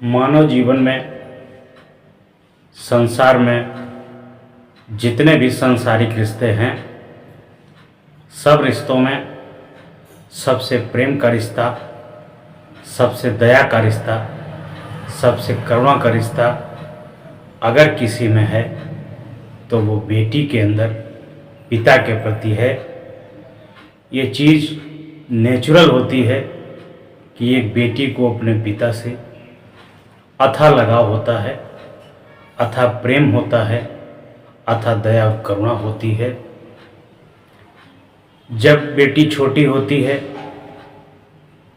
मानव जीवन में, संसार में जितने भी सांसारिक रिश्ते हैं, सब रिश्तों में सबसे प्रेम का रिश्ता, सबसे दया का रिश्ता, सबसे करुणा का रिश्ता अगर किसी में है तो वो बेटी के अंदर पिता के प्रति है। ये चीज़ नेचुरल होती है कि एक बेटी को अपने पिता से अथाह लगाव होता है, अथाह प्रेम होता है, अथाह दया और करुणा होती है। जब बेटी छोटी होती है,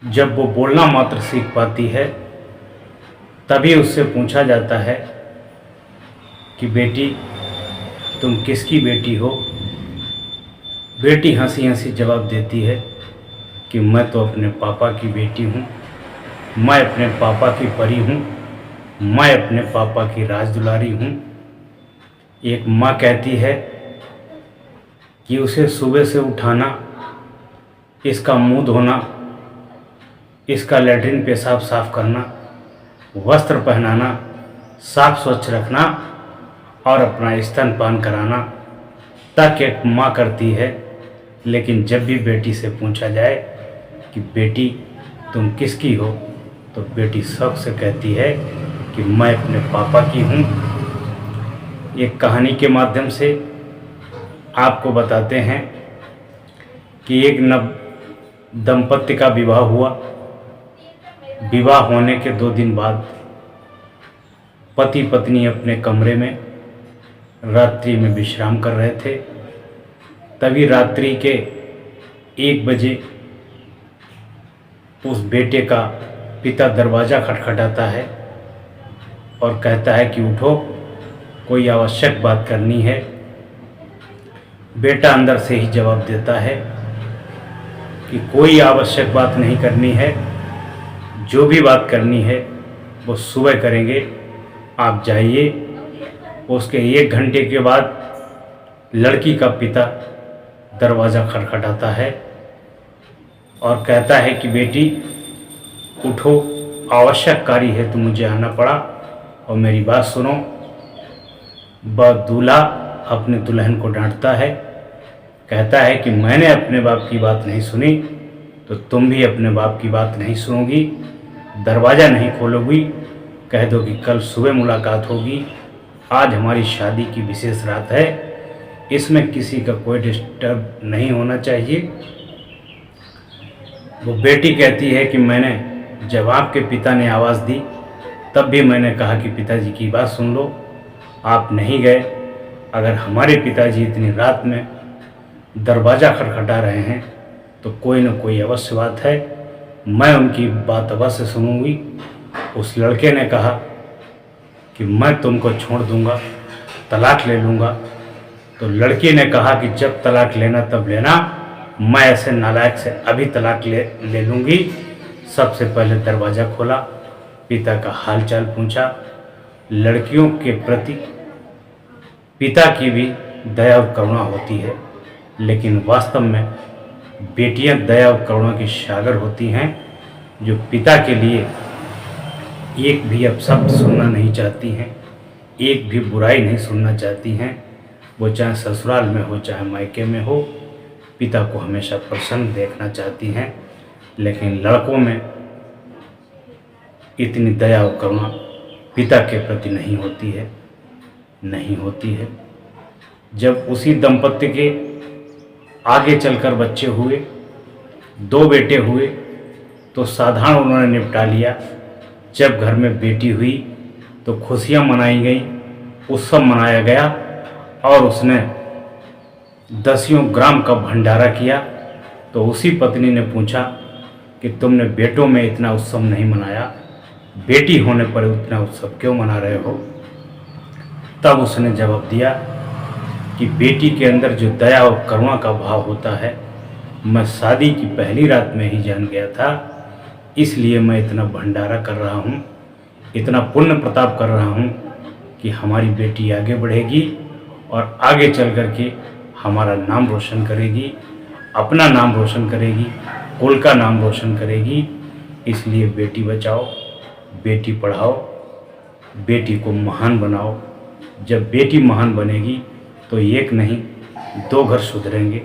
जब वो बोलना मात्र सीख पाती है, तभी उससे पूछा जाता है कि बेटी तुम किसकी बेटी हो। बेटी हंसी हंसी जवाब देती है कि मैं तो अपने पापा की बेटी हूँ, मैं अपने पापा की परी हूँ, मैं अपने पापा की राजदुलारी हूँ। एक माँ कहती है कि उसे सुबह से उठाना, इसका मुंह धोना, इसका लैट्रिन पेशाब साफ करना, वस्त्र पहनाना, साफ स्वच्छ रखना और अपना स्तनपान कराना तक एक माँ करती है। लेकिन जब भी बेटी से पूछा जाए कि बेटी तुम किसकी हो, तो बेटी शौक से कहती है कि मैं अपने पापा की हूँ। एक कहानी के माध्यम से आपको बताते हैं कि एक नव दंपत्ति का विवाह हुआ। विवाह होने के 2 दिन बाद पति पत्नी अपने कमरे में रात्रि में विश्राम कर रहे थे। तभी रात्रि के 1 बजे उस बेटे का पिता दरवाज़ा खटखटाता है और कहता है कि उठो, कोई आवश्यक बात करनी है। बेटा अंदर से ही जवाब देता है कि कोई आवश्यक बात नहीं करनी है, जो भी बात करनी है वो सुबह करेंगे, आप जाइए। उसके 1 घंटे के बाद लड़की का पिता दरवाज़ा खटखटाता है और कहता है कि बेटी उठो, आवश्यक कार्य है तो मुझे आना पड़ा और मेरी बात सुनो। दूल्हा अपने दुल्हन को डांटता है, कहता है कि मैंने अपने बाप की बात नहीं सुनी तो तुम भी अपने बाप की बात नहीं सुनोगी। दरवाज़ा नहीं खोलोगी, कह दो कि कल सुबह मुलाकात होगी। आज हमारी शादी की विशेष रात है, इसमें किसी का कोई डिस्टर्ब नहीं होना चाहिए। वो बेटी कहती है कि मैंने जब आपके पिता ने आवाज़ दी तब भी मैंने कहा कि पिताजी की बात सुन लो, आप नहीं गए। अगर हमारे पिताजी इतनी रात में दरवाज़ा खटखटा रहे हैं तो कोई न कोई अवश्य बात है, मैं उनकी बात अवश्य सुनूंगी। उस लड़के ने कहा कि मैं तुमको छोड़ दूंगा, तलाक ले लूँगा। तो लड़की ने कहा कि जब तलाक लेना तब लेना, मैं ऐसे नालायक से अभी तलाक ले लूँगी। सबसे पहले दरवाज़ा खोला, पिता का हालचाल पूछा। लड़कियों के प्रति पिता की भी दया और करुणा होती है, लेकिन वास्तव में बेटियां दया और करुणा की सागर होती हैं, जो पिता के लिए एक भी अपशब्द सुनना नहीं चाहती हैं, एक भी बुराई नहीं सुनना चाहती हैं। वो चाहे ससुराल में हो चाहे मायके में हो, पिता को हमेशा प्रसन्न देखना चाहती हैं। लेकिन लड़कों में इतनी दया और करुणा पिता के प्रति नहीं होती है, नहीं होती है। जब उसी दंपत्ति के आगे चलकर बच्चे हुए, 2 बेटे हुए, तो साधारण उन्होंने निपटा लिया। जब घर में बेटी हुई तो खुशियाँ मनाई गई, उत्सव मनाया गया और उसने 10 ग्राम का भंडारा किया। तो उसी पत्नी ने पूछा कि तुमने बेटों में इतना उत्सव नहीं मनाया, बेटी होने पर उतना उत्सव क्यों मना रहे हो। तब उसने जवाब दिया कि बेटी के अंदर जो दया और करुणा का भाव होता है, मैं शादी की पहली रात में ही जान गया था, इसलिए मैं इतना भंडारा कर रहा हूँ, इतना पुण्य प्रताप कर रहा हूँ कि हमारी बेटी आगे बढ़ेगी और आगे चल कर के हमारा नाम रोशन करेगी, अपना नाम रोशन करेगी, कुल का नाम रोशन करेगी। इसलिए बेटी बचाओ बेटी पढ़ाओ, बेटी को महान बनाओ। जब बेटी महान बनेगी तो एक नहीं 2 घर सुधरेंगे।